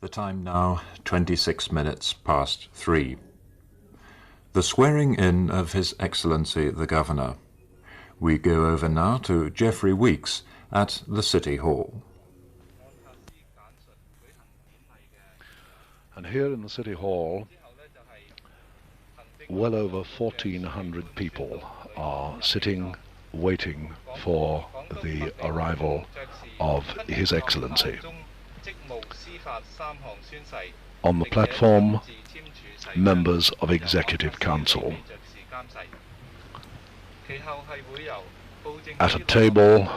The time now 26 minutes past 3. The swearing in of His Excellency the Governor. We go over now to Geoffrey Weeks at the City Hall. And here in the City Hall, well over 1,400 people are sitting, waiting for the arrival of His Excellency. On the platform, members of Executive Council. At a table,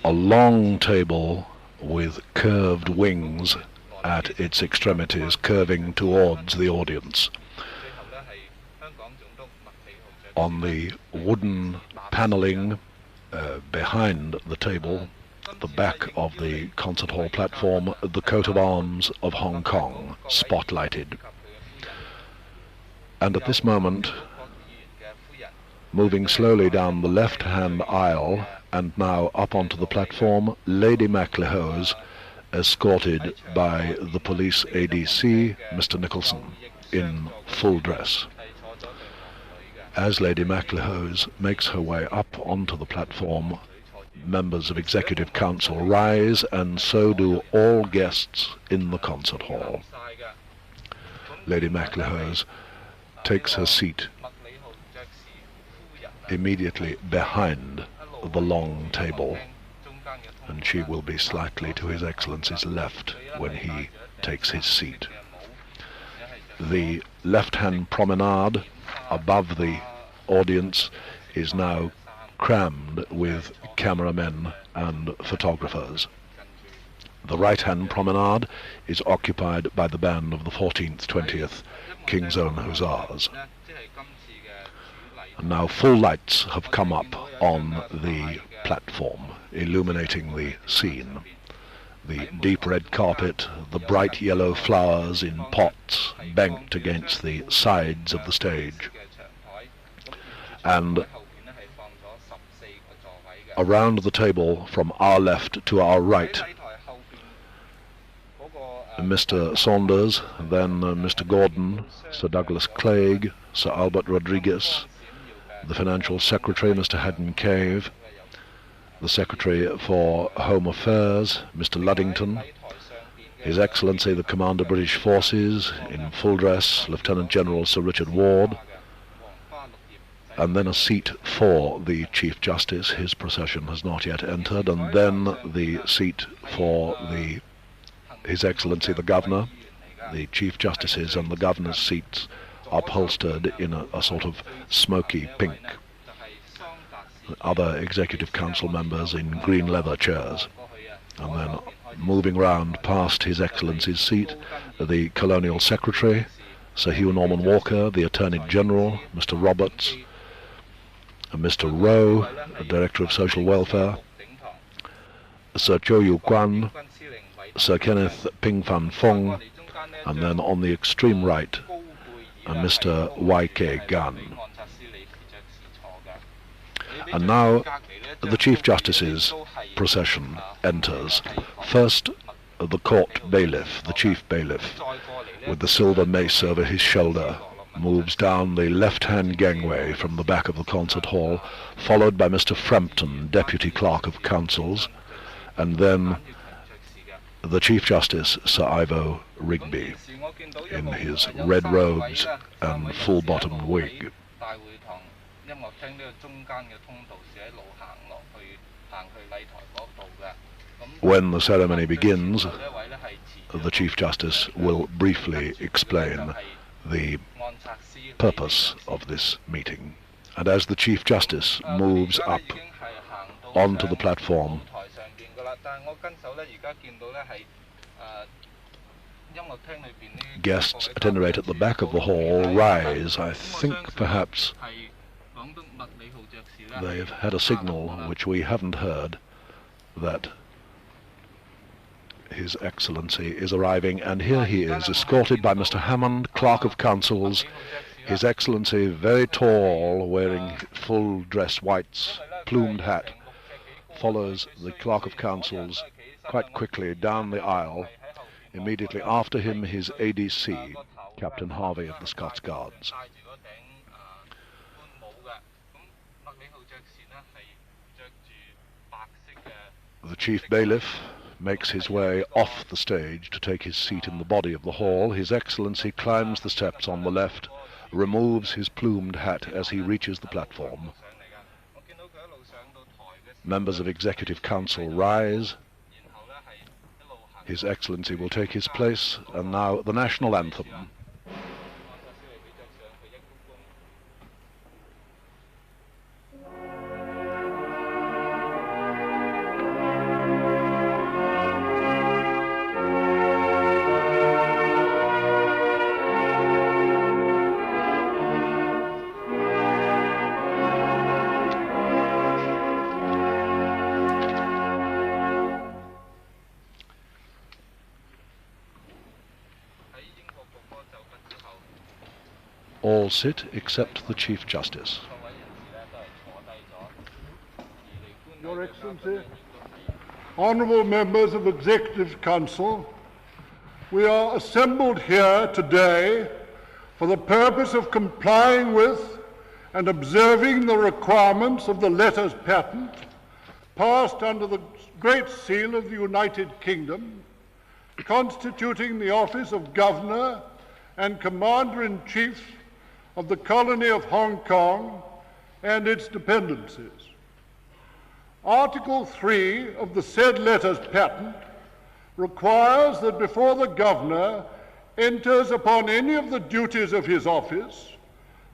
a long table with curved wings at its extremities, curving towards the audience. On the wooden paneling behind the table, at the back of the concert hall platform, the coat of arms of Hong Kong, spotlighted. And at this moment, moving slowly down the left-hand aisle and now up onto the platform, Lady MacLehose, escorted by the police ADC, Mr. Nicholson, in full dress. As Lady MacLehose makes her way up onto the platform, members of Executive Council rise, and so do all guests in the concert hall. Lady MacLehose takes her seat immediately behind the long table, and she will be slightly to His Excellency's left when he takes his seat. The left-hand promenade above the audience is now crammed with cameramen and photographers. The right-hand promenade is occupied by the band of the 14th, 20th King's Own Hussars. And now full lights have come up on the platform, illuminating the scene. The deep red carpet, the bright yellow flowers in pots banked against the sides of the stage. And around the table from our left to our right, Mr. Saunders, then Mr. Gordon, Sir Douglas Clegg, Sir Albert Rodriguez, the Financial Secretary, Mr. Haddon Cave, the Secretary for Home Affairs, Mr. Luddington, His Excellency the Commander British Forces, in full dress, Lieutenant General Sir Richard Ward, and then a seat for the Chief Justice. His procession has not yet entered, and then the seat for His Excellency the Governor. The Chief Justices and the Governor's seats upholstered in a sort of smoky pink. Other Executive Council members in green leather chairs. And then moving round past His Excellency's seat, the Colonial Secretary, Sir Hugh Norman Walker, the Attorney General, Mr. Roberts, Mr. Rowe, the Director of Social Welfare, Sir Chow Yu Kwan, Sir Kenneth Ping Fan Fong, and then on the extreme right, Mr. Y.K. Gunn. And now the Chief Justice's procession enters. First, the court bailiff, the Chief Bailiff, with the silver mace over his shoulder, moves down the left-hand gangway from the back of the concert hall, followed by Mr. Frampton, Deputy Clerk of Councils, and then the Chief Justice, Sir Ivo Rigby, in his red robes and full-bottomed wig. When the ceremony begins, the Chief Justice will briefly explain the purpose of this meeting. And as the Chief Justice moves up onto the platform, guests, at any rate at the back of the hall, rise. I think perhaps they've had a signal which we haven't heard, that His Excellency is arriving, and here he is, escorted by Mr. Hammond, Clerk of Councils. His Excellency, very tall, wearing full dress whites, plumed hat, follows the Clerk of Councils quite quickly down the aisle Immediately after him, his ADC, Captain Harvey of the Scots Guards. The Chief Bailiff makes his way off the stage to take his seat in the body of the hall. His Excellency climbs the steps on the left, removes his plumed hat as he reaches the platform. Members of Executive Council rise. His Excellency will take his place, and now the national anthem. All sit except the Chief Justice. Your Excellency, honourable members of Executive Council, we are assembled here today for the purpose of complying with and observing the requirements of the letters patent passed under the Great Seal of the United Kingdom, constituting the office of Governor and Commander-in-Chief of the colony of Hong Kong and its dependencies. Article 3 of the said letters patent requires that before the Governor enters upon any of the duties of his office,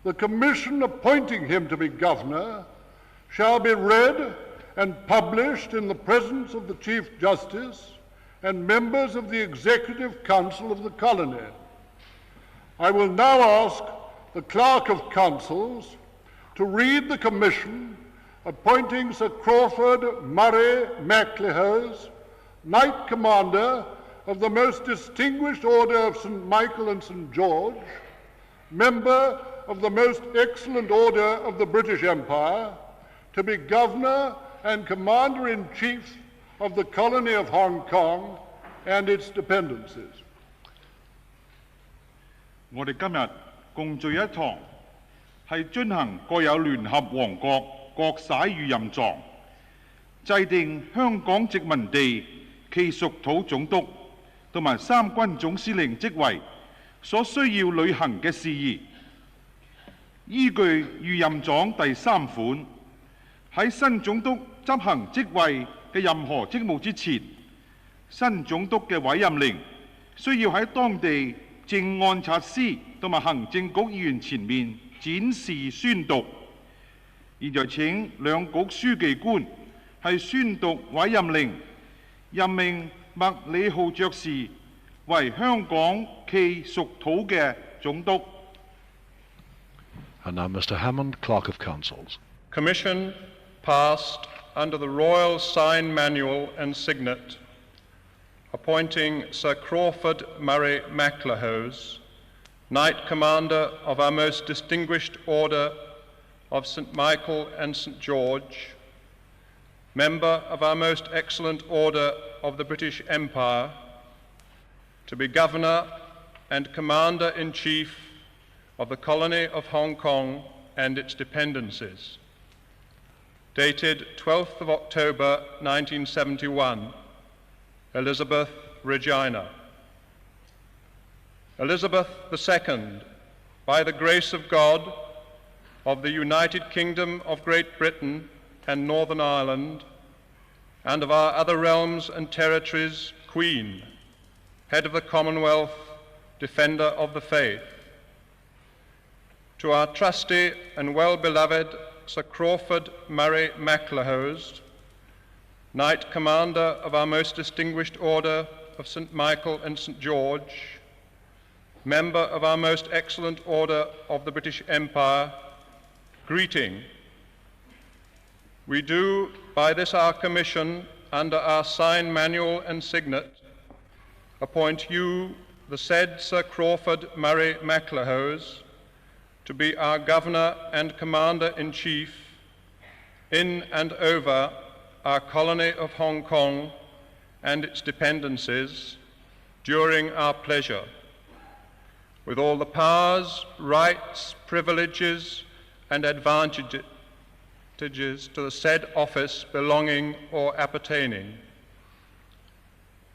the commission appointing him to be Governor shall be read and published in the presence of the Chief Justice and members of the Executive Council of the colony. I will now ask the Clerk of Councils to read the commission appointing Sir Crawford Murray MacLehose, Knight Commander of the Most Distinguished Order of St. Michael and St. George, Member of the Most Excellent Order of the British Empire, to be Governor and Commander-in-Chief of the colony of Hong Kong and its dependencies. 我哋今日共聚一堂，係遵行國有聯合王國國璽與任狀，制定香港殖民地其屬土總督同埋三軍總司令職位所需要履行嘅事宜。依據御任狀第3款，喺新總督執行職位嘅任何職務之前，新總督嘅委任令需要喺當地正按察司同埋行政局議員前面展示宣讀。現在請兩局書記官係宣讀委任令，任命麥理浩爵士為香港暨屬土嘅總督。And now Mr. Hammond, Clerk of Councils. Commission passed under the Royal Sign Manual and Signet, appointing Sir Crawford Murray MacLehose, Knight Commander of our Most Distinguished Order of St. Michael and St. George, Member of our Most Excellent Order of the British Empire, to be Governor and Commander-in-Chief of the colony of Hong Kong and its dependencies. Dated 12th of October 1971, Elizabeth Regina. Elizabeth II, by the grace of God, of the United Kingdom of Great Britain and Northern Ireland, and of our other realms and territories, Queen, Head of the Commonwealth, Defender of the Faith. To our trusty and well-beloved Sir Crawford Murray MacLehose, Knight Commander of our Most Distinguished Order of St. Michael and St. George, Member of our Most Excellent Order of the British Empire, greeting. We do, by this our commission, under our sign manual and signet, appoint you, the said Sir Crawford Murray MacLehose, to be our Governor and Commander-in-Chief in and over our colony of Hong Kong and its dependencies, during our pleasure, with all the powers, rights, privileges, and advantages to the said office belonging or appertaining.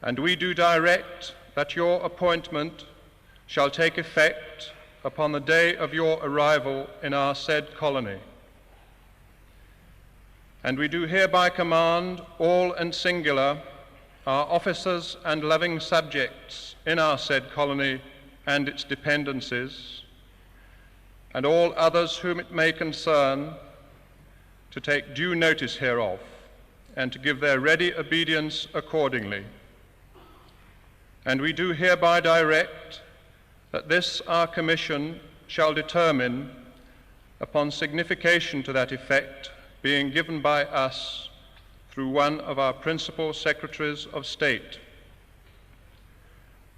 And we do direct that your appointment shall take effect upon the day of your arrival in our said colony. And we do hereby command all and singular our officers and loving subjects in our said colony and its dependencies, and all others whom it may concern, to take due notice hereof, and to give their ready obedience accordingly. And we do hereby direct that this our commission shall determine, upon signification to that effect being given by us through one of our principal Secretaries of State,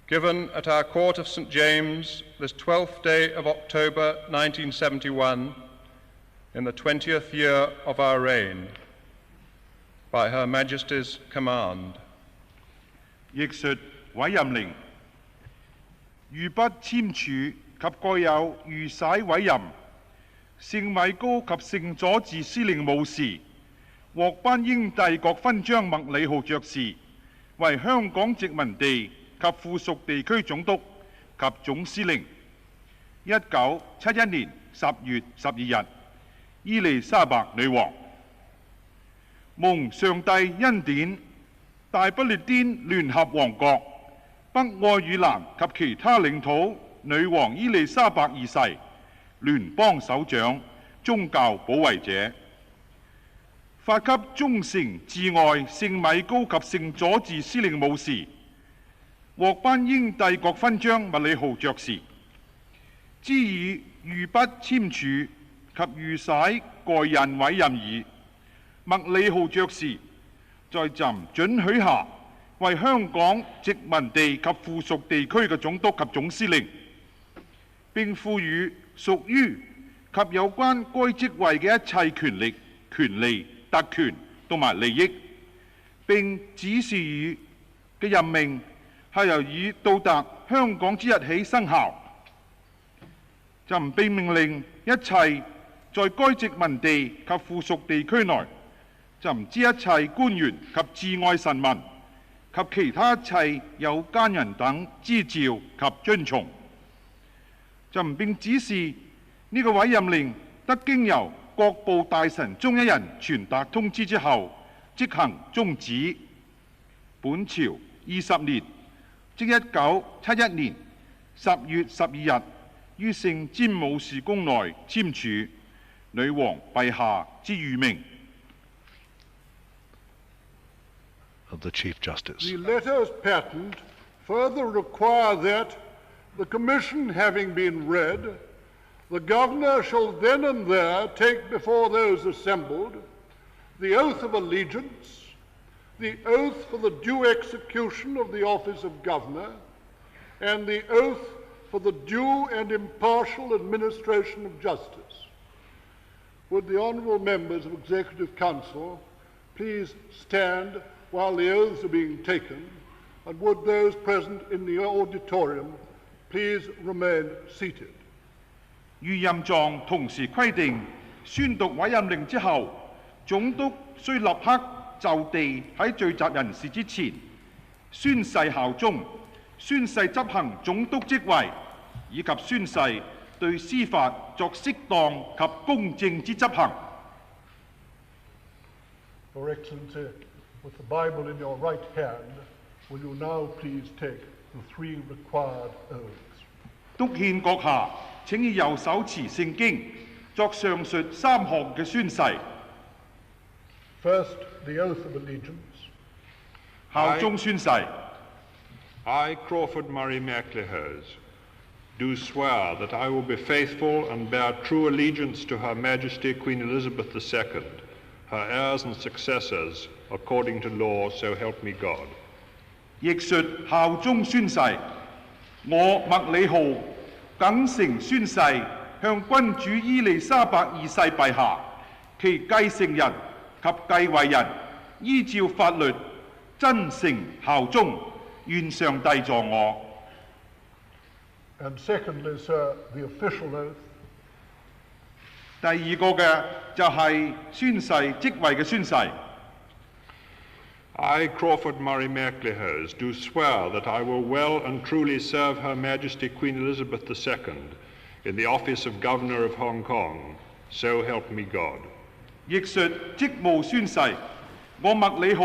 given at our Court of St. James this 12th day of October 1971, in the 20th year of our reign, by Her Majesty's command. 譯述委任令，如不簽署及蓋有御璽委任，聖米高及聖佐治司令武士獲頒英帝國勳章麥理浩爵士為香港殖民地及附屬地區總督及總司令。1971年10月12日，伊麗莎白女王蒙上帝恩典，大不列顛聯合王國北愛爾蘭及其他領土女王伊麗莎白二世聯邦首長、宗教保衛者，發給忠誠摯愛聖米高及聖佐治司令武士獲頒英帝國勳章麥理浩爵士，之以御筆簽署及御璽蓋印委任矣。麥理浩爵士在朕准許下，為香港殖民地及附屬地區嘅總督及總司令，並賦予屬於及有關該職位嘅一切權力、權利、特權同埋利益，並指示予嘅任命係由已到達香港之日起生效。朕並命令一切在該殖民地及附屬地區內，朕之一切官員及摯愛臣民及其他一切有奸人等知照及遵從。朕並指示呢個委任令得經由各部大臣中一人傳達通知之後，即行終止。本朝20年，即1971年10月12日，於聖詹姆士宮內簽署女王陛下之御命。The Chief Justice. The letters patent further require that, the commission having been read, the governor shall then and there take before those assembled the oath of allegiance, the oath for the due execution of the office of governor, and the oath for the due and impartial administration of justice. Would the honourable members of Executive Council please stand while the oaths are being taken, and would those present in the auditorium please remain seated. 御任狀同時規定，宣讀委任令之後，總督須立刻就地喺聚集人士之前宣誓效忠，宣誓執行總督職位，以及宣誓對司法作適當及公正之執行。Your Excellency, with the Bible in your right hand, will you now please take the 3 required oaths? 督憲閣下，請以右手持聖經，作上述3項嘅宣誓。First, the oath of allegiance. 效忠宣誓。I, Crawford Murray MacLehose, do swear that I will be faithful and bear true allegiance to Her Majesty Queen Elizabeth II, her heirs and successors, according to law, so help me God. 譯述效忠宣誓。我麥理浩謹誠宣誓，向君主伊麗莎白二世陛下、其繼承人及繼位人，依照法律真誠效忠，願上帝助我。 And secondly, sir, the official oath. 第二個嘅就係宣誓職位嘅宣誓。 I, Crawford Murray MacLehose, do swear that I will well and truly serve Her Majesty Queen Elizabeth II in the office of Governor of Hong Kong, so help me God. 亦述職務宣誓，我麥理浩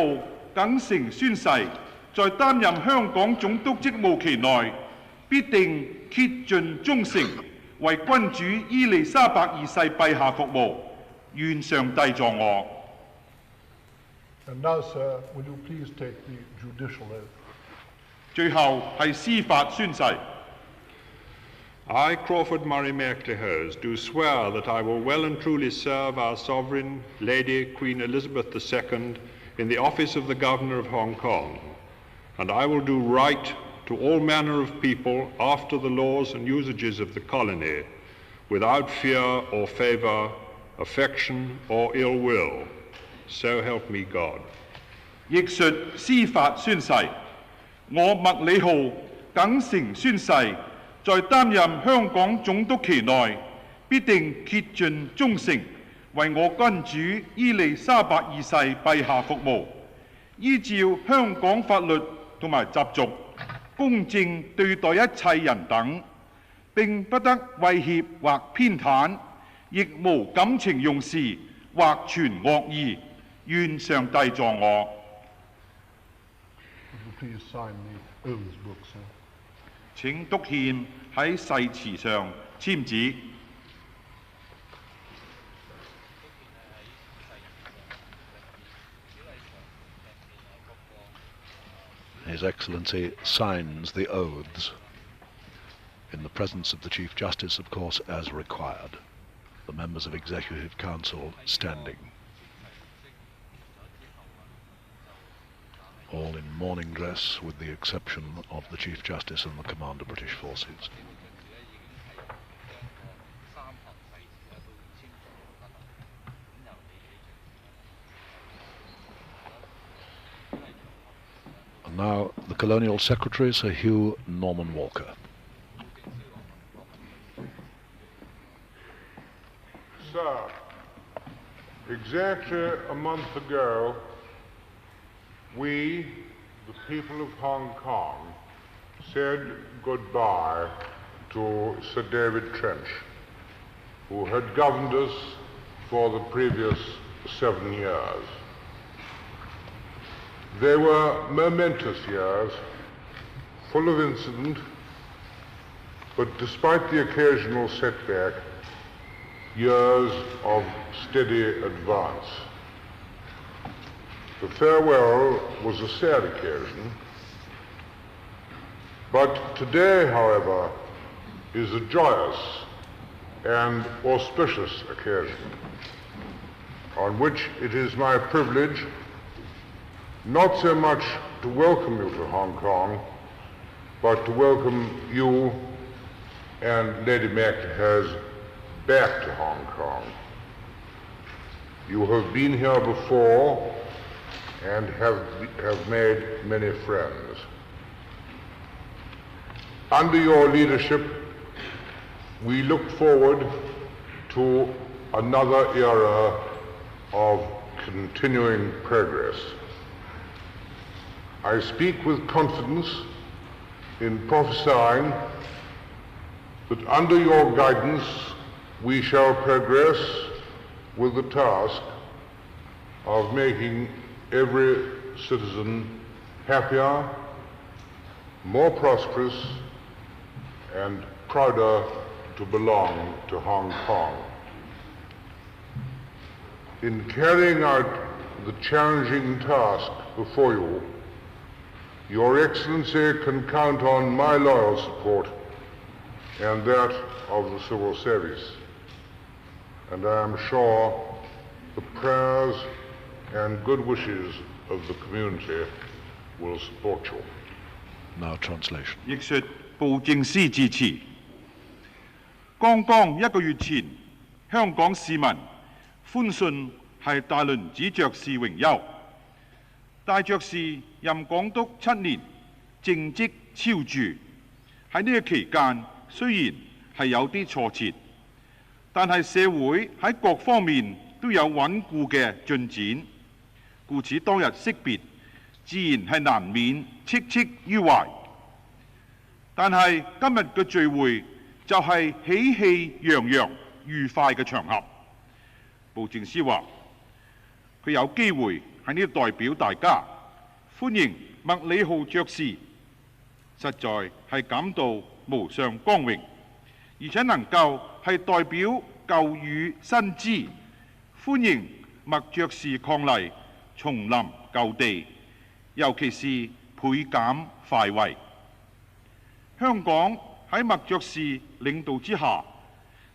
謹承宣誓，在擔任香港總督職務期內，必定竭盡忠誠，為君主伊麗莎白二世陛下服務。願上帝助我。 And now, sir, will you please take the judicial oath? 最後係司法宣誓。 I, Crawford Murray MacLehose, do swear that I will well and truly serve our Sovereign Lady Queen Elizabeth II in the office of the Governor of Hong Kong, and I will do right to all manner of people after the laws and usages of the colony, without fear or favour, affection or ill will. So help me God. 亦述司法宣誓，我麥理浩謹承宣誓，在擔任香港總督期內，必定竭盡忠誠，為我君主伊麗莎白二世陛下服務，依照香港法律同埋習俗，公正對待一切人等，並不得威脅或偏袒，亦無感情用事或存惡意。 願上帝助我。 Would you please sign the oath book, sir? 請督憲喺誓詞上簽字。 His Excellency signs the oaths in the presence of the Chief Justice, of course, as required. The members of Executive Council standing. All in morning dress with the exception of the Chief Justice and the Commander British Forces. And now the Colonial Secretary, Sir Hugh Norman Walker. Sir, exactly a month ago, we, the people of Hong Kong, said goodbye to Sir David Trench, who had governed us for the previous 7 years. They were momentous years, full of incident, but despite the occasional setback, years of steady advance. The farewell was a sad occasion, but today, however, is a joyous and auspicious occasion on which it is my privilege not so much to welcome you to Hong Kong, but to welcome you and Lady MacLehose back to Hong Kong. You have been here before and have made many friends. Under your leadership, we look forward to another era of continuing progress. I speak with confidence in prophesying that under your guidance we shall progress with the task of making every citizen happier, more prosperous, and prouder to belong to Hong Kong. In carrying out the challenging task before you, Your Excellency can count on my loyal support and that of the civil service, and I am sure the prayers and good wishes of the community will support you. Now translation. 譯述布政司致辭。剛剛1個月前，香港市民歡訊係大倫子爵士榮休。大爵士任港督7年，政績超著。喺呢個期間，雖然係有啲挫折，但係社會喺各方面都有穩固嘅進展，故此當日惜別自然係難免戚戚於懷。但係今日嘅聚會就係喜氣洋洋、愉快嘅場合。布政司話：佢有機會喺呢度代表大家歡迎麥理浩爵士，實在係感到無上光榮，而且能夠係代表舊與新知，歡迎麥爵士伉儷重臨舊地，尤其是倍減快慰。香港喺麥爵士領導之下，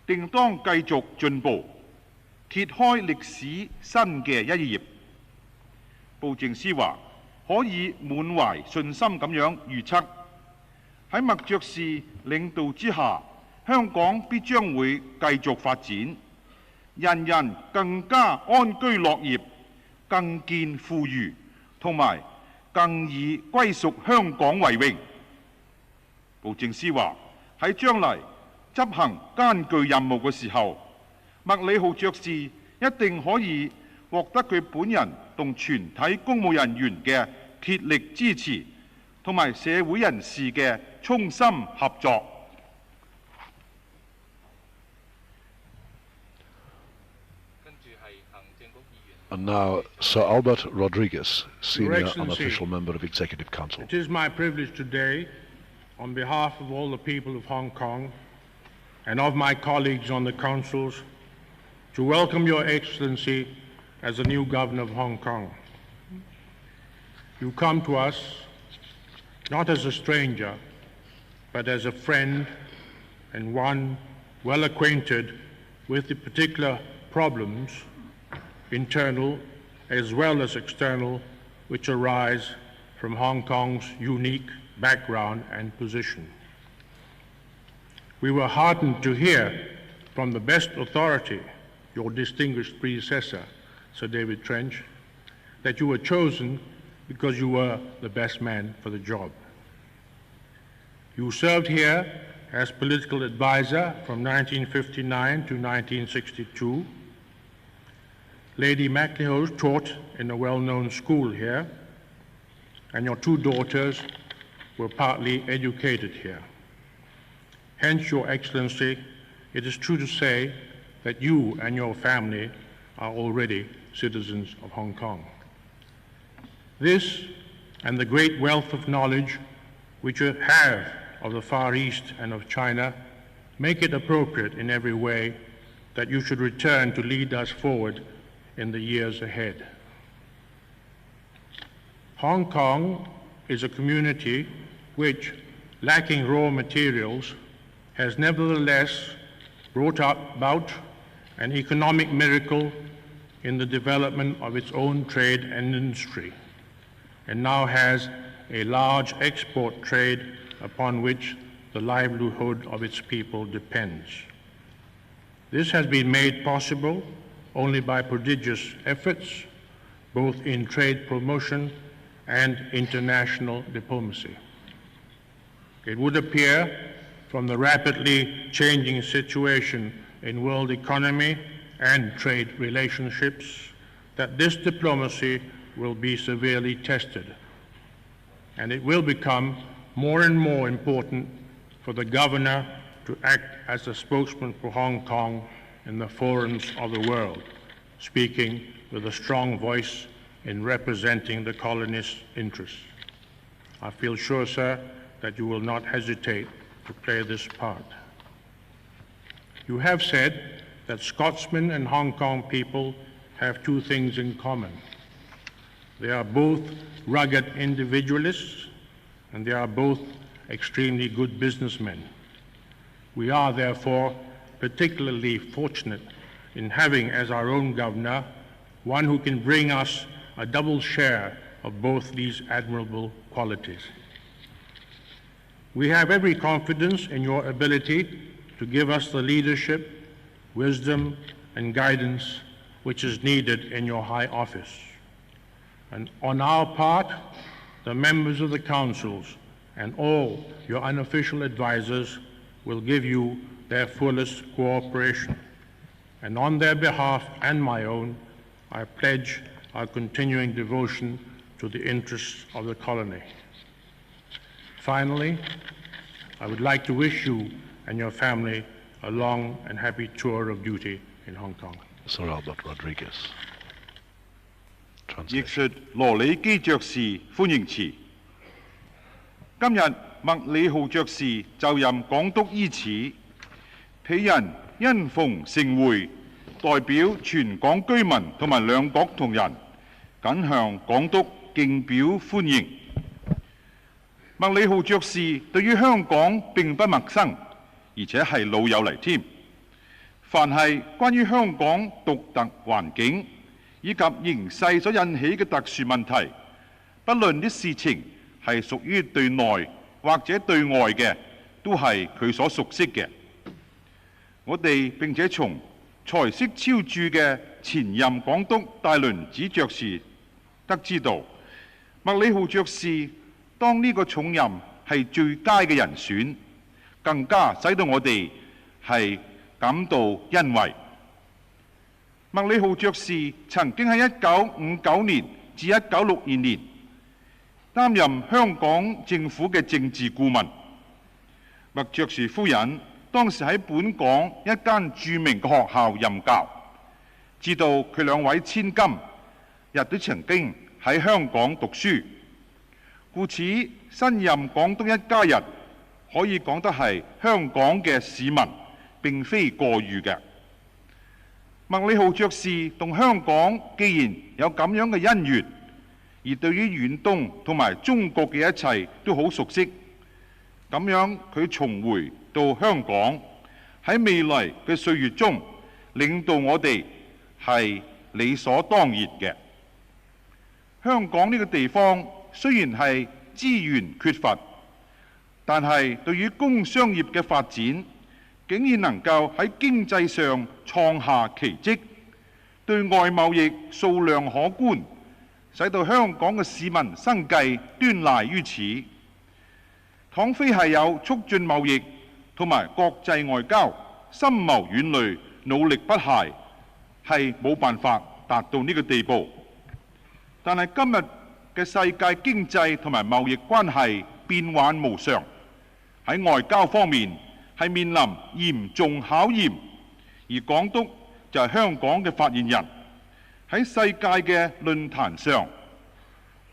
定當繼續進步，揭開歷史新嘅一頁。布政司話可以滿懷信心咁樣預測，喺麥爵士領導之下，香港必將會繼續發展，人人更加安居樂業，更見富裕，同埋更以歸屬香港為榮。布政司話喺將來執行艱巨任務嘅時候，麥理浩爵士一定可以獲得佢本人同全體公務人員嘅竭力支持，同埋社會人士嘅衷心合作。And now, Sir Albert Rodriguez, Senior Unofficial Member of Executive Council. It is my privilege today, on behalf of all the people of Hong Kong and of my colleagues on the councils, to welcome Your Excellency as the new Governor of Hong Kong. You come to us not as a stranger, but as a friend and one well acquainted with the particular problems, internal as well as external, which arise from Hong Kong's unique background and position. We were heartened to hear from the best authority, your distinguished predecessor, Sir David Trench, that you were chosen because you were the best man for the job. You served here as political advisor from 1959 to 1962. Lady MacLehose taught in a well-known school here, and your two daughters were partly educated here. Hence, Your Excellency, it is true to say that you and your family are already citizens of Hong Kong. This and the great wealth of knowledge which you have of the Far East and of China make it appropriate in every way that you should return to lead us forward in the years ahead. Hong Kong is a community which, lacking raw materials, has nevertheless brought about an economic miracle in the development of its own trade and industry, and now has a large export trade upon which the livelihood of its people depends. This has been made possible only by prodigious efforts, both in trade promotion and international diplomacy. It would appear from the rapidly changing situation in world economy and trade relationships that this diplomacy will be severely tested, and it will become more and more important for the governor to act as a spokesman for Hong Kong in the forums of the world, speaking with a strong voice in representing the colonists' interests. I feel sure, sir, that you will not hesitate to play this part. You have said that Scotsmen and Hong Kong people have two things in common. They are both rugged individualists, and they are both extremely good businessmen. We are, therefore, particularly fortunate in having as our own governor one who can bring us a double share of both these admirable qualities. We have every confidence in your ability to give us the leadership, wisdom, and guidance which is needed in your high office. And on our part, the members of the councils and all your unofficial advisors will give you their fullest cooperation. And on their behalf and my own, I pledge our continuing devotion to the interests of the colony. Finally, I would like to wish you and your family a long and happy tour of duty in Hong Kong. Sir Albert Rodriguez. 譯述羅里基爵士歡迎詞。今日麥理浩爵士就任港督伊始，鄙人因逢盛會，代表全港居民同埋兩國同仁，謹向港督敬表歡迎。麥理浩爵士對於香港並不陌生，而且係老友嚟添。凡係關於香港獨特環境以及形勢所引起嘅特殊問題，不論啲事情係屬於對內或者對外嘅，都係佢所熟悉嘅。我哋並且從才識超著嘅前任港督戴麟趾爵士得知道，麥理浩爵士當呢個重任係最佳嘅人選，更加使到我哋係感到欣慰。麥理浩爵士曾經喺1959年至1962年擔任香港政府嘅政治顧問。麥爵士夫人當時喺本港一間著名嘅學校任教，知道佢兩位千金亦都曾經喺香港讀書，故此新任港督一家人可以講得係香港嘅市民，並非過譽嘅。麥理浩爵士同香港既然有咁樣嘅恩緣，而對於遠東同埋中國嘅一切都好熟悉，咁樣佢重回到香港，喺未來嘅歲月中領導我哋係理所當然嘅。香港呢個地方雖然係資源缺乏，但係對於工商業嘅發展，竟然能夠喺經濟上創下奇蹟，對外貿易數量可觀，使到香港嘅市民生計端賴於此。倘非係有促進貿易同埋國際外交深謀遠慮，努力不懈，係冇辦法達到呢個地步。但係今日嘅世界經濟同埋貿易關係變幻無常，喺外交方面係面臨嚴重考驗，而港督就係香港嘅發言人，喺世界嘅論壇上，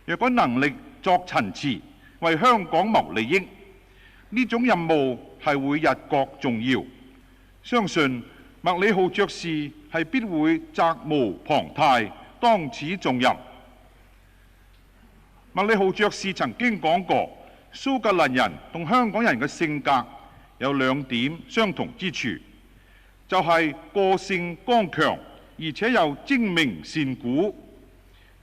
若果能力作陳詞，為香港謀利益，呢種任務係會日國重要。相信麥理浩爵士係必會責無旁貸，當此重任。麥理浩爵士曾經講過，蘇格蘭人同香港人嘅性格有兩點相同之處，就係個性剛強，而且又精明善估。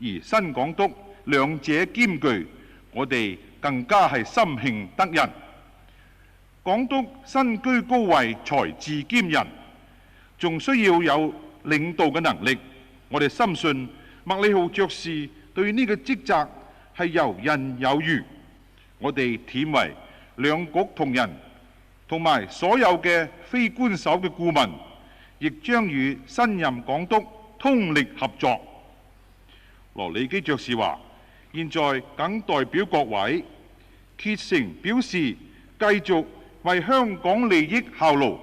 而新港督兩者兼具，我哋更加係心慶得人。港督身居高位，才智兼人，仲需要有領導嘅能力。我哋深信麥理浩爵士對呢個職責係游刃有餘。我哋忝為兩局同仁同埋所有嘅非官守嘅顧問，亦將與新任港督通力合作。羅里基爵士話：現在謹代表各位竭誠表示繼續為香港利益效勞。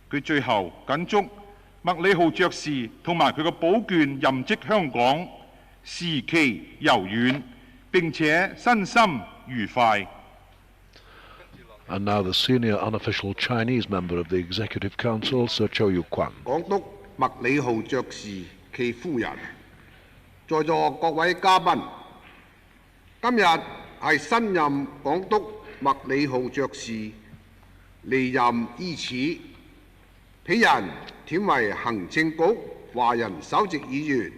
佢最後謹祝麥理浩爵士同埋佢嘅寶眷任職香港時期悠遠，並且身心愉快。And now the senior unofficial Chinese member of the Executive Council, Sir Chow Yu-kwan. 港督麥理浩爵士其夫人，在座各位嘉賓，今日係新任港督麥理浩爵士離任伊始，鄙人忝為行政局華人首席議員，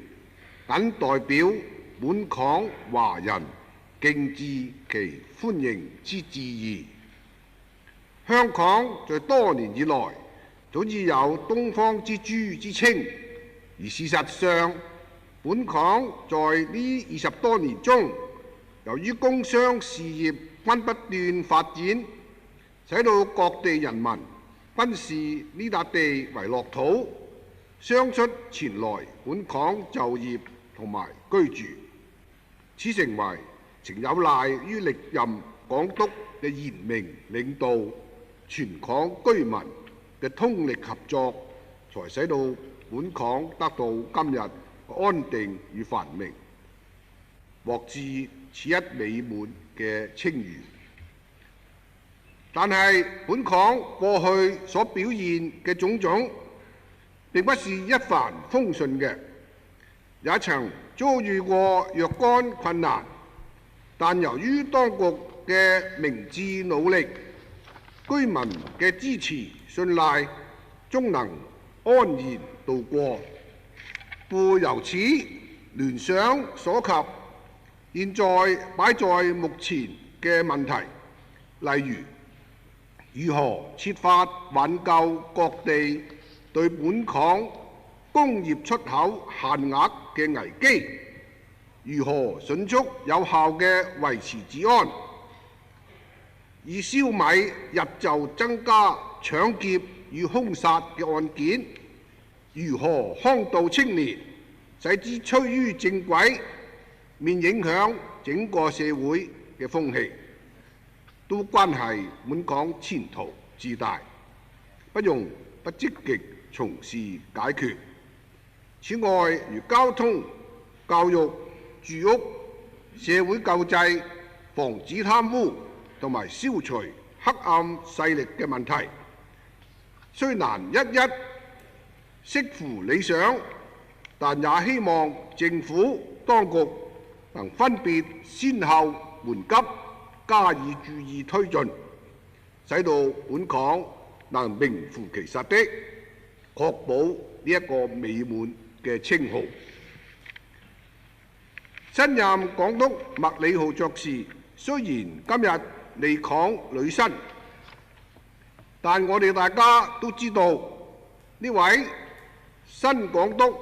謹代表本港華人敬致其歡迎之致意。香港在多年以來早已有東方之珠之稱，而事實上，本港在呢20多年中，由於工商事業均不斷發展，使到各地人民均視呢笪地為樂土，相出前來本港就業同埋居住。此成為情有賴於歷任港督嘅賢明領導，全港居民嘅通力合作，才使到本港得到今日安定與繁榮，獲致此一美滿嘅稱譽。但係本港過去所表現嘅種種，並不是一帆風順嘅，也曾遭遇過若干困難，但由於當局嘅明智努力，居民嘅支持信賴，終能安然度過。故由此聯想所及，現在擺在目前嘅問題，例如何設法挽救各地對本港工業出口限額嘅危機，如何迅速有效嘅維持治安，以消弭日就增加搶劫與兇殺嘅案件，如何康導青年，使之趨於正軌，免影響整個社會嘅風氣，都關係本港前途之大，不容不積極從事解決。此外，如交通、教育、住屋、社會救濟、防止貪污同埋消除黑暗勢力嘅問題，雖難一一適乎理想，但也希望政府當局能分別先後緩急加以注意推進，使到本港能名副其實的確保呢一個美滿嘅稱號。新任港督麥理浩爵士雖然今日離港履新，但我哋大家都知道呢位新港督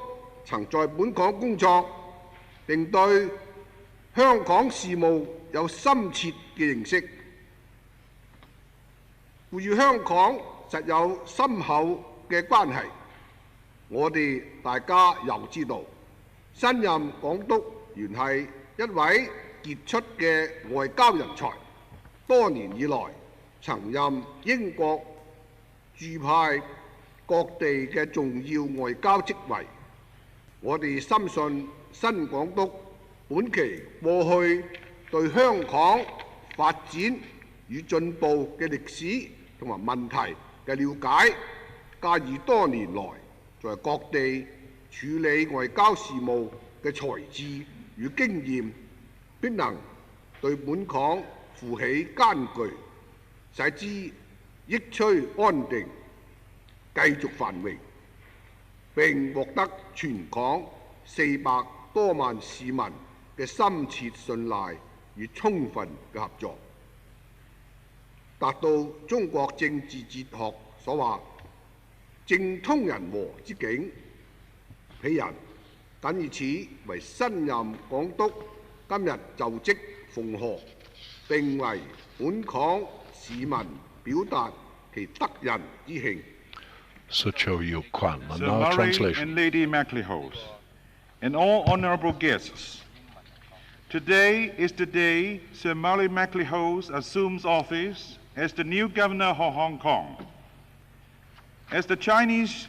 曾在本港工作，並對香港事務有深切嘅認識，故與香港實有深厚嘅關係。我哋大家又知道，新任港督原係一位傑出嘅外交人才，多年以來曾任英國駐派各地嘅重要外交職位。我哋深信新港督本期過去對香港發展與進步嘅歷史同埋問題嘅了解，加以多年來在各地處理外交事務嘅才智與經驗，必能對本港負起艱巨，使之益趨安定，繼續繁榮，並獲得全港400多萬市民嘅深切信賴與充分嘅合作，達到中國政治哲學所話政通人和之境。鄙人謹以此為新任港督今日就職奉賀，並為本港市民表達其得人之慶。Sir Murray and Lady MacLehose, and all honourable guests, today is the day Sir Murray MacLehose assumes office as the new Governor of Hong Kong. As the Chinese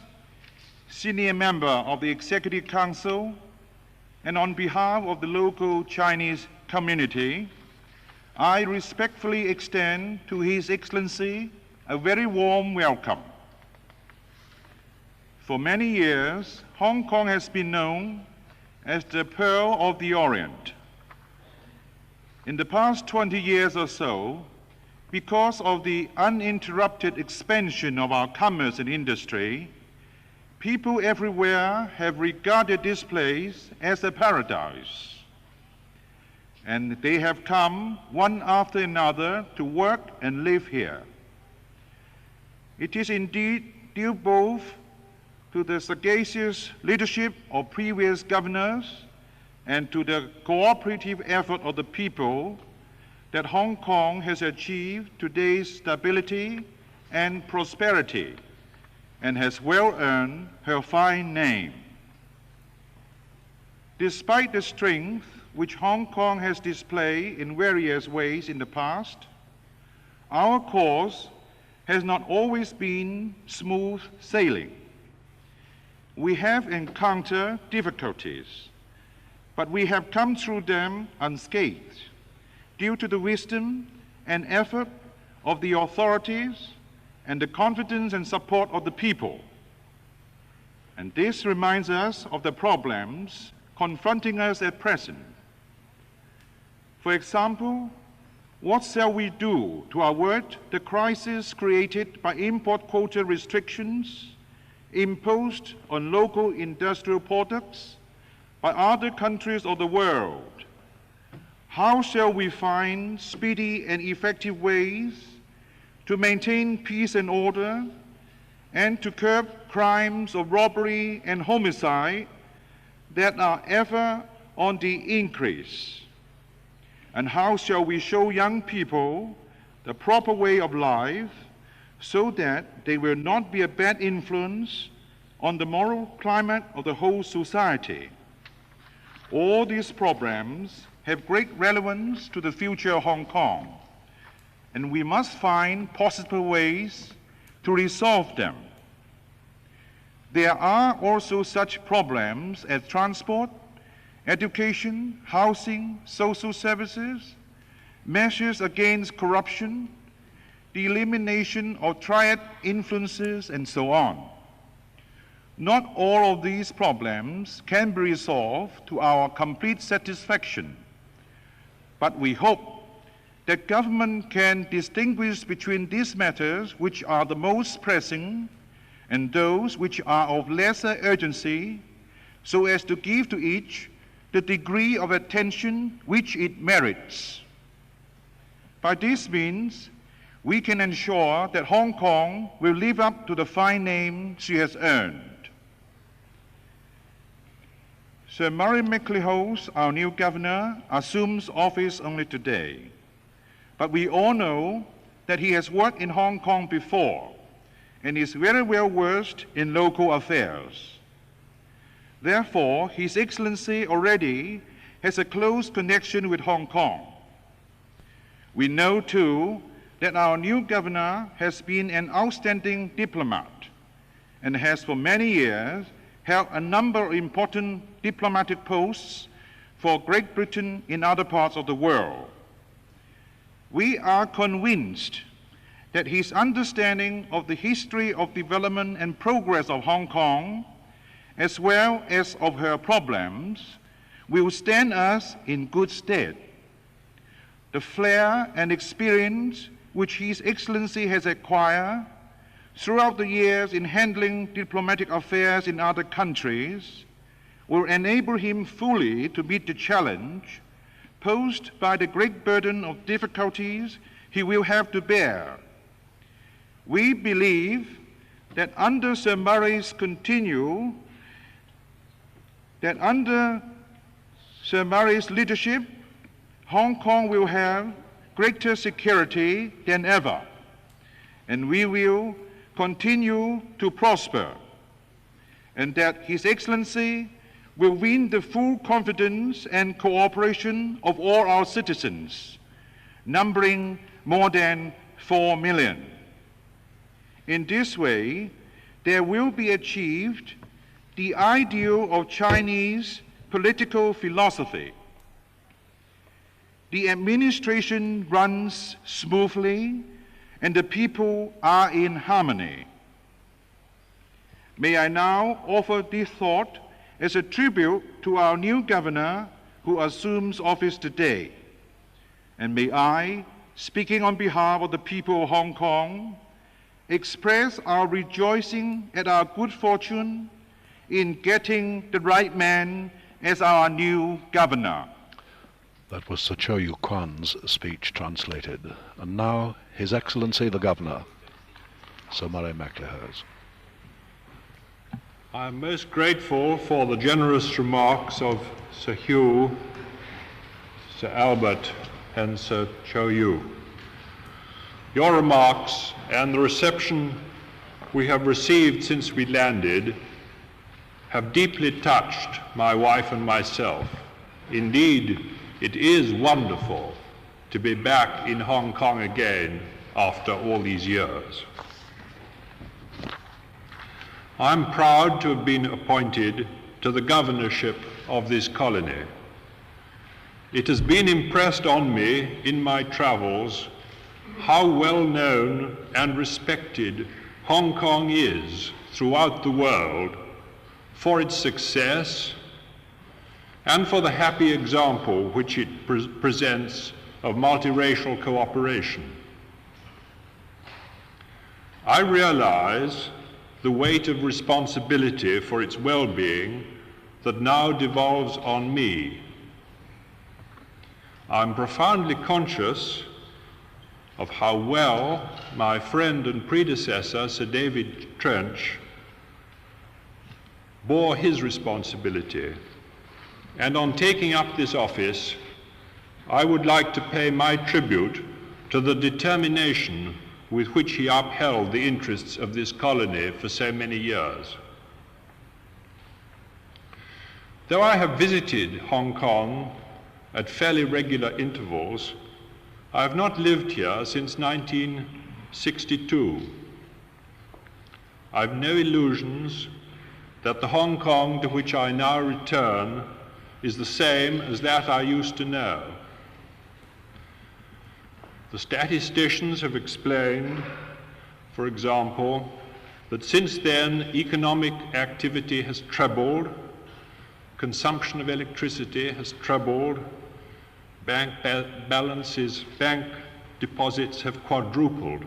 senior member of the Executive Council, and on behalf of the local Chinese community, I respectfully extend to His Excellency a very warm welcome. For many years, Hong Kong has been known as the Pearl of the Orient. In the past 20 years or so, because of the uninterrupted expansion of our commerce and industry, people everywhere have regarded this place as a paradise. And they have come one after another to work and live here. It is indeed due both to the sagacious leadership of previous governors and to the cooperative effort of the people that Hong Kong has achieved today's stability and prosperity and has well earned her fine name. Despite the strength which Hong Kong has displayed in various ways in the past, our course has not always been smooth sailing. We have encountered difficulties, but we have come through them unscathed due to the wisdom and effort of the authorities and the confidence and support of the people. And this reminds us of the problems confronting us at present. For example, what shall we do to avert the crisis created by import quota restrictions imposed on local industrial products by other countries of the world? How shall we find speedy and effective ways to maintain peace and order and to curb crimes of robbery and homicide that are ever on the increase? And how shall we show young people the proper way of life so that they will not be a bad influence on the moral climate of the whole society? All these problems have great relevance to the future of Hong Kong, and we must find possible ways to resolve them. There are also such problems as transport, education, housing, social services, measures against corruption, the elimination of triad influences, and so on. Not all of these problems can be resolved to our complete satisfaction, but we hope that government can distinguish between these matters which are the most pressing and those which are of lesser urgency, so as to give to each the degree of attention which it merits. By this means, we can ensure that Hong Kong will live up to the fine name she has earned. Sir Murray MacLehose, our new governor, assumes office only today, but we all know that he has worked in Hong Kong before and is very well versed in local affairs. Therefore, His Excellency already has a close connection with Hong Kong. We know too that our new governor has been an outstanding diplomat and has for many years held a number of important diplomatic posts for Great Britain in other parts of the world. We are convinced that his understanding of the history of development and progress of Hong Kong, as well as of her problems, will stand us in good stead. The flair and experience which His Excellency has acquired throughout the years in handling diplomatic affairs in other countries will enable him fully to meet the challenge posed by the great burden of difficulties he will have to bear. We believe that under Sir Murray's leadership, Hong Kong will have greater security than ever, and we will continue to prosper, and that His Excellency will win the full confidence and cooperation of all our citizens, numbering more than 4 million. In this way, there will be achieved the ideal of Chinese political philosophy. The administration runs smoothly and the people are in harmony. May I now offer this thought as a tribute to our new governor who assumes office today. And may I, speaking on behalf of the people of Hong Kong, express our rejoicing at our good fortune in getting the right man as our new governor. That was Sir Chow Yu Kwan's speech translated. And now, His Excellency the Governor, Sir Murray MacLehose. I am most grateful for the generous remarks of Sir Hugh, Sir Albert and so you. Your remarks and the reception we have received since we landed have deeply touched my wife and myself. Indeed, it is wonderful to be back in Hong Kong again after all these years. I'm proud to have been appointed to the governorship of this colony. It has been impressed on me in my travels how well known and respected Hong Kong is throughout the world for its success and for the happy example which it presents of multiracial cooperation. I realize the weight of responsibility for its well-being that now devolves on me. I'm profoundly conscious of how well my friend and predecessor, Sir David Trench, bore his responsibility. And on taking up this office, I would like to pay my tribute to the determination with which he upheld the interests of this colony for so many years. Though I have visited Hong Kong at fairly regular intervals, I have not lived here since 1962. I have no illusions that the Hong Kong to which I now return is the same as that I used to know. The statisticians have explained, for example, that since then economic activity has trebled, consumption of electricity has trebled, bank balances, bank deposits have quadrupled.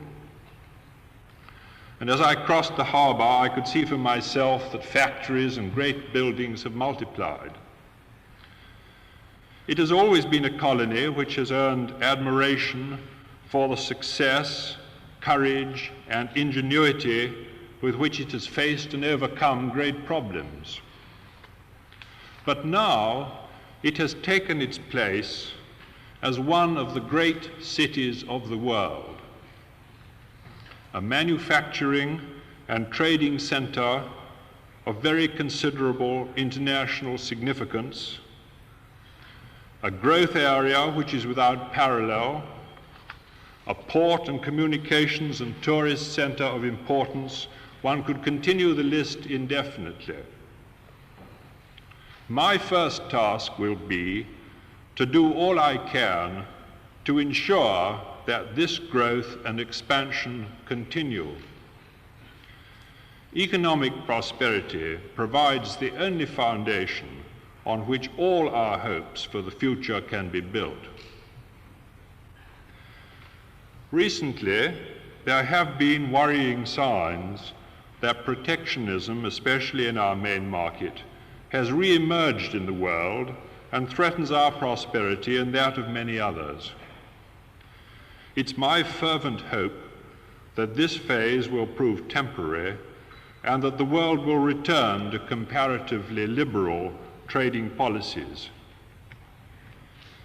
And as I crossed the harbour, I could see for myself that factories and great buildings have multiplied. It has always been a colony which has earned admiration for the success, courage, and ingenuity with which it has faced and overcome great problems. But now it has taken its place as one of the great cities of the world, a manufacturing and trading centre of very considerable international significance, a growth area which is without parallel, a port and communications and tourist centre of importance. One could continue the list indefinitely. My first task will be to do all I can to ensure that this growth and expansion continue. Economic prosperity provides the only foundation on which all our hopes for the future can be built. Recently, there have been worrying signs that protectionism, especially in our main market, has re-emerged in the world and threatens our prosperity and that of many others. It's my fervent hope that this phase will prove temporary and that the world will return to comparatively liberal trading policies.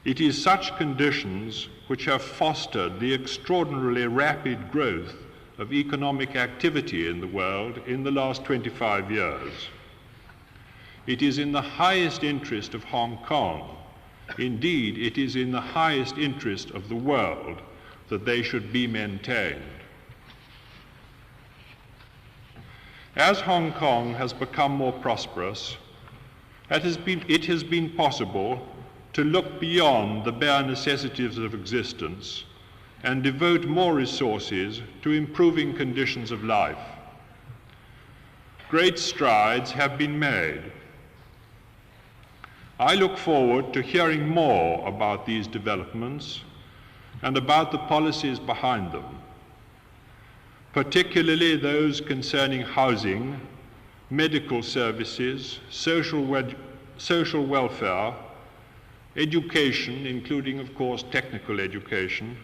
It is such conditions which have fostered the extraordinarily rapid growth of economic activity in the world in the last 25 years. It is in the highest interest of Hong Kong, indeed it is in the highest interest of the world, that they should be maintained. As Hong Kong has become more prosperous, it has been possible to look beyond the bare necessities of existence and devote more resources to improving conditions of life. Great strides have been made. I look forward to hearing more about these developments and about the policies behind them, particularly those concerning housing, medical services, social welfare, education, including, of course, technical education.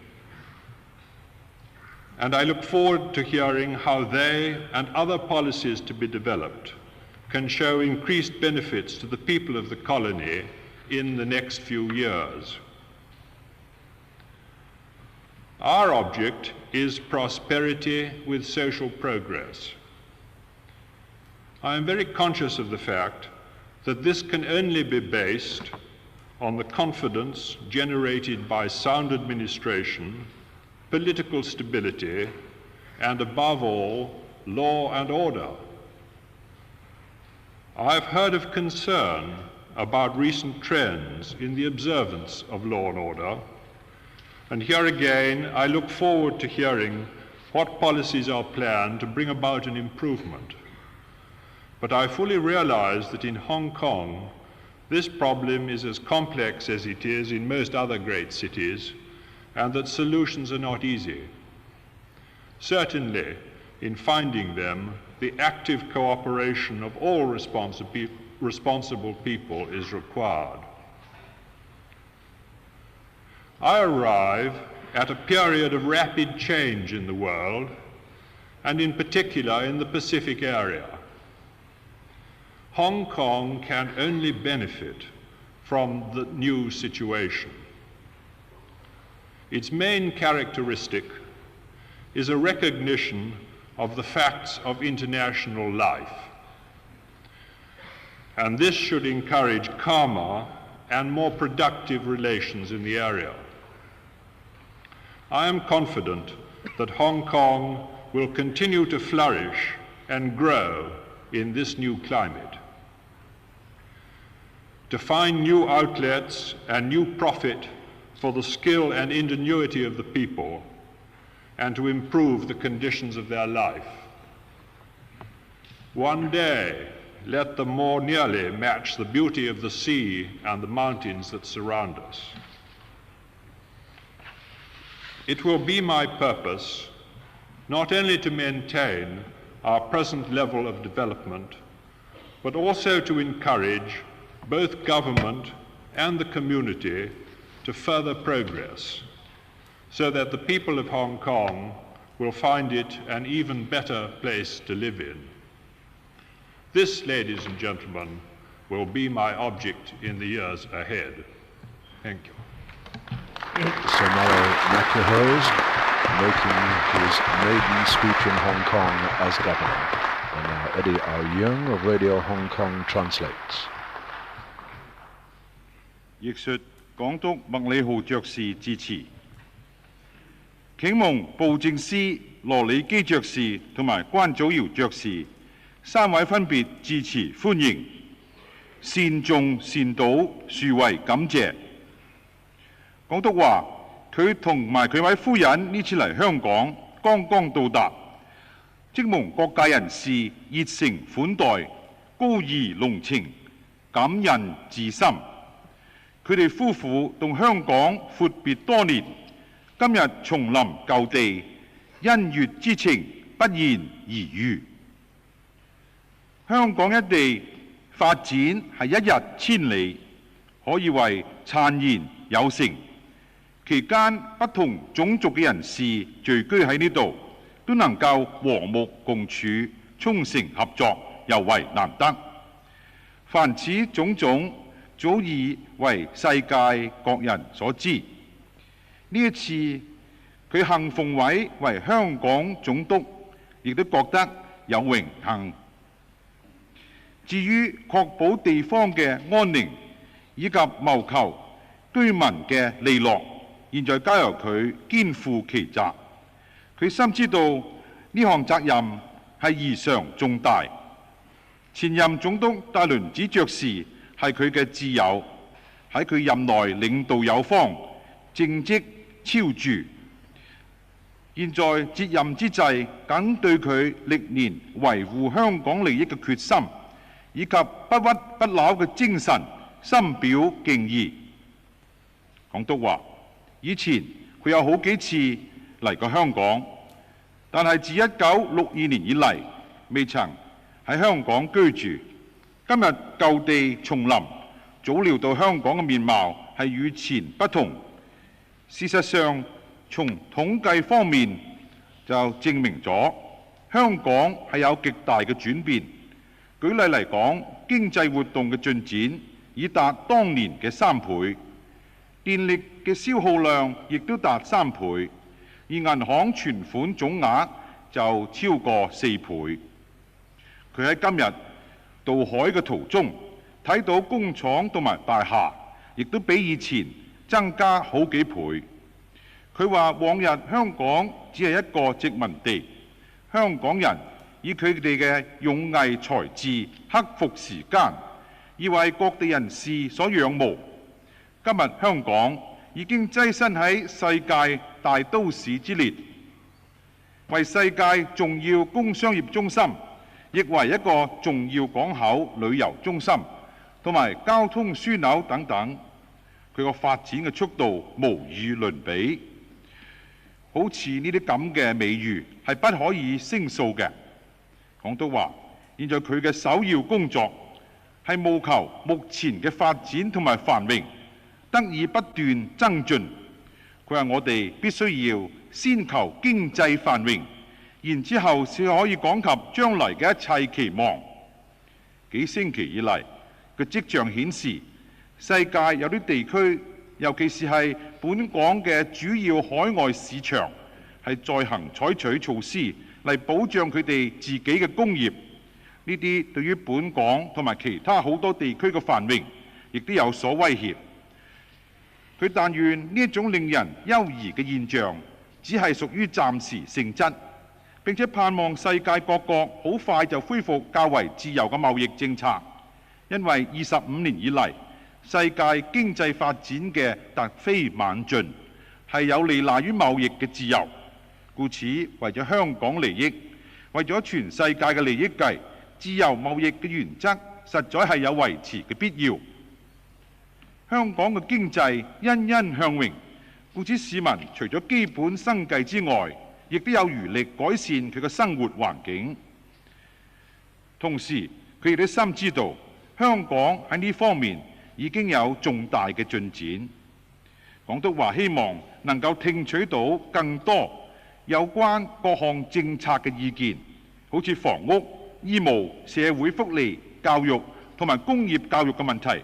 And I look forward to hearing how they and other policies to be developed can show increased benefits to the people of the colony in the next few years. Our object is prosperity with social progress. I am very conscious of the fact that this can only be based on the confidence generated by sound administration, political stability, and above all, law and order. I've heard of concern about recent trends in the observance of law and order, and here again I look forward to hearing what policies are planned to bring about an improvement. But I fully realize that in Hong Kong, this problem is as complex as it is in most other great cities, and that solutions are not easy. Certainly, in finding them, the active cooperation of all responsible people is required. I arrive at a period of rapid change in the world, and in particular in the Pacific area. Hong Kong can only benefit from the new situation. Its main characteristic is a recognition of the facts of international life, and this should encourage calmer and more productive relations in the area. I am confident that Hong Kong will continue to flourish and grow in this new climate. To find new outlets and new profit for the skill and ingenuity of the people, and to improve the conditions of their life. One day, let them more nearly match the beauty of the sea and the mountains that surround us. It will be my purpose not only to maintain our present level of development, but also to encourage both government and the community to further progress, so that the people of Hong Kong will find it an even better place to live in. This, ladies and gentlemen, will be my object in the years ahead. Thank you. Sir MacLehose making his maiden speech in Hong Kong as governor. And now Eddie R. Young of Radio Hong Kong translates. 譯述港督麥理浩爵士致辭，請蒙布政司羅里基爵士同埋關祖堯爵士三位分別致辭歡迎，善頌善禱，殊為感謝。港督話：佢同埋佢位夫人呢次嚟香港剛剛到達，即蒙各界人士熱誠款待，高義濃情，感人至深。佢哋夫婦同香港闊別多年，今日重臨舊地，恩悅之情不言而喻。香港一地發展係一日千里，可以為燦然有成。期間不同種族嘅人士聚居喺呢度，都能夠和睦共處，衷誠合作，尤為難得。凡此種種，早已為世界各人所知。呢一次佢幸奉委為香港總督，亦都覺得有榮幸。至於確保地方嘅安寧，以及謀求居民嘅利樂，現在交由佢肩負其責。佢深知道呢項責任係異常重大。前任總督戴麟趾爵士係佢嘅摯友，喺佢任內領導有方，政績超著。現在接任之際，僅對佢歷年維護香港利益嘅決心，以及不屈不撓嘅精神，深表敬意。港督話：以前佢有好幾次嚟過香港，但係自1962年以嚟，未曾喺香港居住。今日舊地重臨，早料到香港嘅面貌係與前不同。事實上，從統計方面就證明咗香港係有極大嘅轉變。舉例嚟講，經濟活動嘅進展已達當年嘅3倍，電力嘅消耗量亦都達3倍，而銀行存款總額就超過4倍。佢喺今日渡海嘅途中睇到工廠同埋大廈，亦都比以前增加好幾倍。佢話往日香港只係一個殖民地，香港人以佢哋嘅勇毅才智克服時間，而為各地人士所仰慕。今日香港已經躋身喺世界大都市之列，為世界重要工商業中心，亦為一個重要港口旅遊中心同埋交通樞紐等等。佢個發展嘅速度無與倫比，好似呢啲咁嘅美譽係不可以勝數嘅。港督話：現在佢嘅首要工作係務求目前嘅發展同埋繁榮得以不斷增進。佢話：我哋必須要先求經濟繁榮，然之後先可以講及將來嘅一切期望。幾星期以嚟嘅跡象顯示，世界有啲地區，尤其是係本港嘅主要海外市場，係在行採取措施嚟保障佢哋自己嘅工業。呢啲對於本港同埋其他好多地區嘅繁榮，亦都有所威脅。佢但願呢一種令人憂疑嘅現象，只係屬於暫時性質，並且盼望世界各國好快就恢復較為自由嘅貿易政策，因為25年以嚟，世界經濟發展嘅突飛猛進，係有利賴於貿易嘅自由。故此，為咗香港利益，為咗全世界嘅利益計，自由貿易嘅原則實在係有維持嘅必要。香港嘅經濟欣欣向榮，故此市民除咗基本生計之外，亦都有餘力改善佢嘅生活環境。同時，佢亦都深知道香港喺呢方面已經有重大嘅進展。港督話希望能夠聽取到更多有關各項政策嘅意見，好似房屋、醫務、社會福利、教育同埋工業教育嘅問題，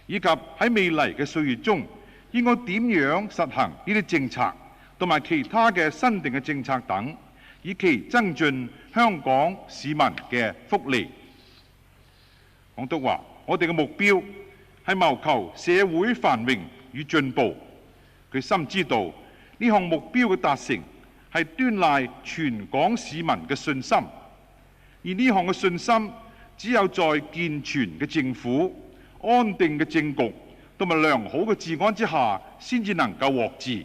以及喺未來嘅歲月中應該點樣實行呢啲政策，同埋其他嘅新定嘅政策等，以期增進香港市民嘅福利。港督話：我哋嘅目標係謀求社會繁榮與進步。佢深知道呢項目標嘅達成係端賴全港市民嘅信心，而呢項嘅信心只有在健全嘅政府、安定嘅政局同埋良好嘅治安之下，先至能夠獲致。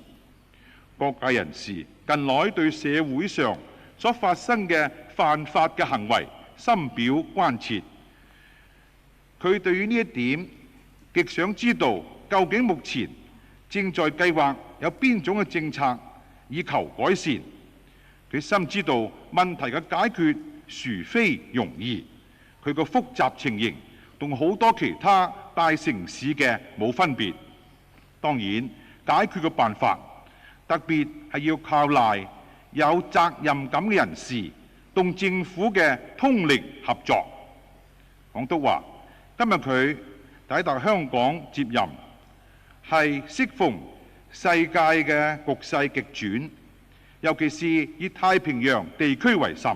各界人士近來對社會上所發生嘅犯法嘅行為深表關切。佢對於呢一點極想知道，究竟目前正在計劃有邊種嘅政策以求改善。佢深知道問題嘅解決殊非容易，佢個複雜情形同好多其他大城市嘅冇分別。當然，解決嘅辦法特別係要靠賴有責任感嘅人士同政府嘅通力合作。港督話：今日佢抵達香港接任，係適逢世界嘅局勢逆轉，尤其是以太平洋地區為甚，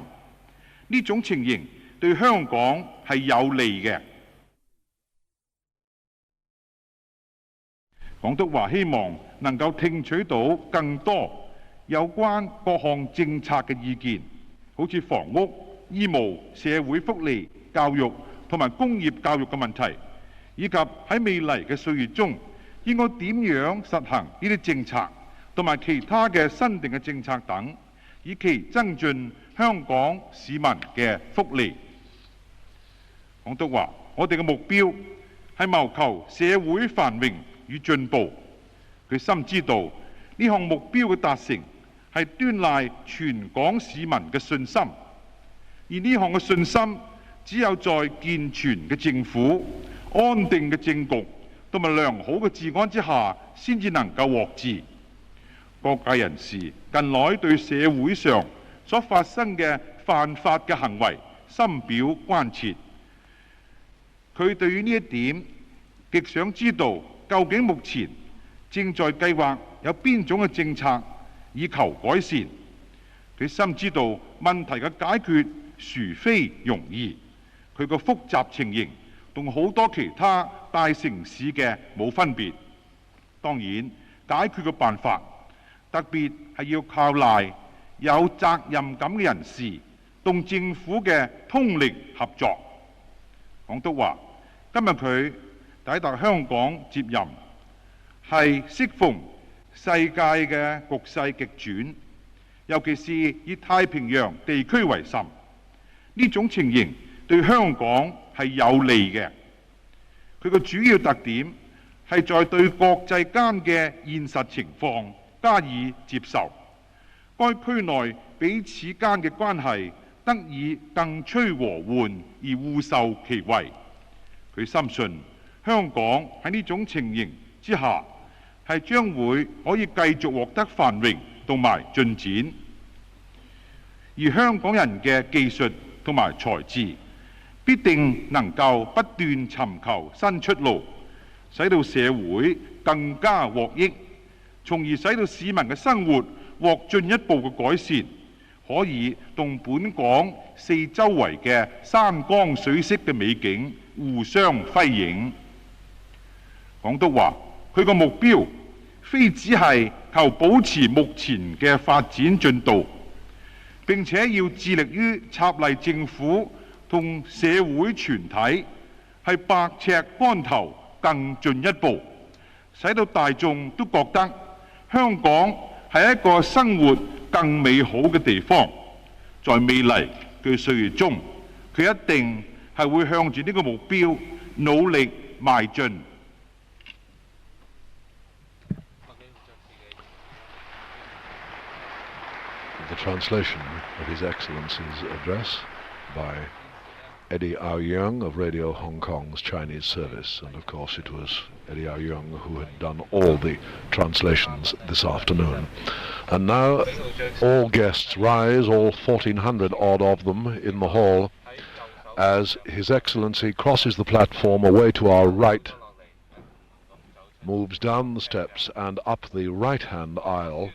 呢種情形對香港係有利嘅。港督話希望能夠聽取到更多有關各項政策嘅意見，好似房屋、醫務、社會福利、教育同埋工業教育嘅問題，以及喺未來嘅歲月中應該點樣實行呢啲政策，同埋其他嘅新定嘅政策等，以期增進香港市民嘅福利。港督話：我哋嘅目標係謀求社會繁榮與進步。佢深知道呢項目標嘅達成係端賴全港市民嘅信心，而呢項嘅信心只有在健全嘅政府、安定嘅政局同埋良好嘅治安之下，先至能夠獲致。各界人士近來對社會上所發生嘅犯法嘅行為深表關切。佢對於呢一點極想知道，究竟目前正在計劃有邊種嘅政策以求改善。佢深知道問題嘅解決殊非容易，佢個複雜情形同好多其他大城市嘅冇分別。當然，解決嘅辦法特別係要靠賴有責任感嘅人士同政府嘅通力合作。港督話：今日佢抵達香港接任，係適逢世界嘅局勢逆轉，尤其是以太平洋地區為甚。呢種情形對香港係有利嘅。佢個主要特點係在對國際間嘅現實情況加以接受，該區內彼此間嘅關係得以更趨和緩而互受其惠。佢深信香港喺呢種情形之下係將會可以繼續獲得繁榮同埋進展，而香港人嘅技術同埋才智必定能夠不斷尋求新出路，使到社會更加獲益，從而使到市民嘅生活獲進一步嘅改善，可以同本港四周圍嘅山光水色嘅美景互相輝映。港督話：佢個目標非只係求保持目前嘅發展進度，並且要致力於插勵政府同社會全體係百尺竿頭更進一步，使到大眾都覺得香港係一個生活更美好嘅地方。在未來嘅歲月中，佢一定係會向住呢個目標努力邁進。The translation of His Excellency's address by Eddie Ao-Young of Radio Hong Kong's Chinese service. And of course it was Eddie Ao-Young who had done all the translations this afternoon. And now all guests rise, all 1,400 odd of them in the hall, as His Excellency crosses the platform away to our right, moves down the steps and up the right-hand aisle,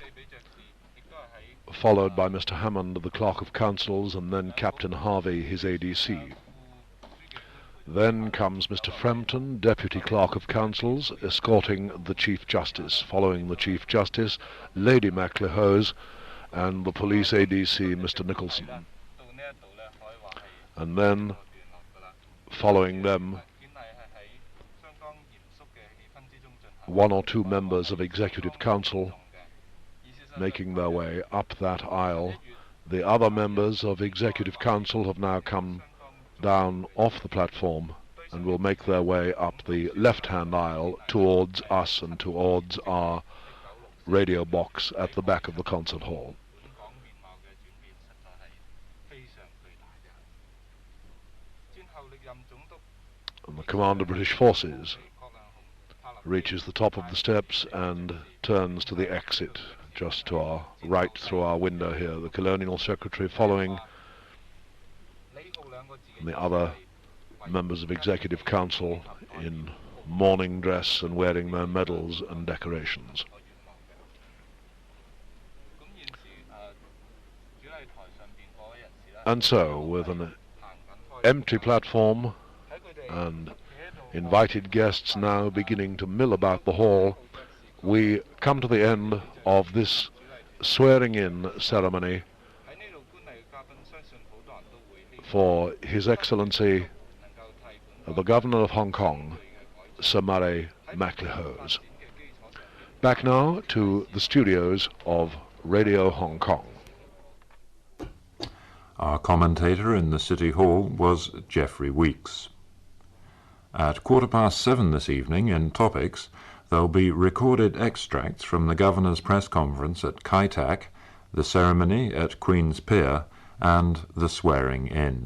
followed by Mr. Hammond, the Clerk of Councils, and then Captain Harvey, his ADC. Then comes Mr. Frampton, Deputy Clerk of Councils, escorting the Chief Justice. Following the Chief Justice, Lady MacLehose, and the Police ADC, Mr. Nicholson. And then, following them, one or two members of Executive Council making their way up that aisle. The other members of Executive Council have now come down off the platform and will make their way up the left-hand aisle towards us and towards our radio box at the back of the concert hall. And the Commander of British Forces reaches the top of the steps and turns to the exit just to our right through our window here. The Colonial Secretary following, and the other members of Executive Council in mourning dress and wearing their medals and decorations. And so, with an empty platform and invited guests now beginning to mill about the hall, we come to the end of this swearing-in ceremony for His Excellency the Governor of Hong Kong, Sir Murray MacLehose. Back now to the studios of Radio Hong Kong. Our commentator in the City Hall was Geoffrey Weeks. At 7:15 this evening in Topics, there'll be recorded extracts from the Governor's press conference at Kai Tak, the ceremony at Queen's Pier, and the swearing-in.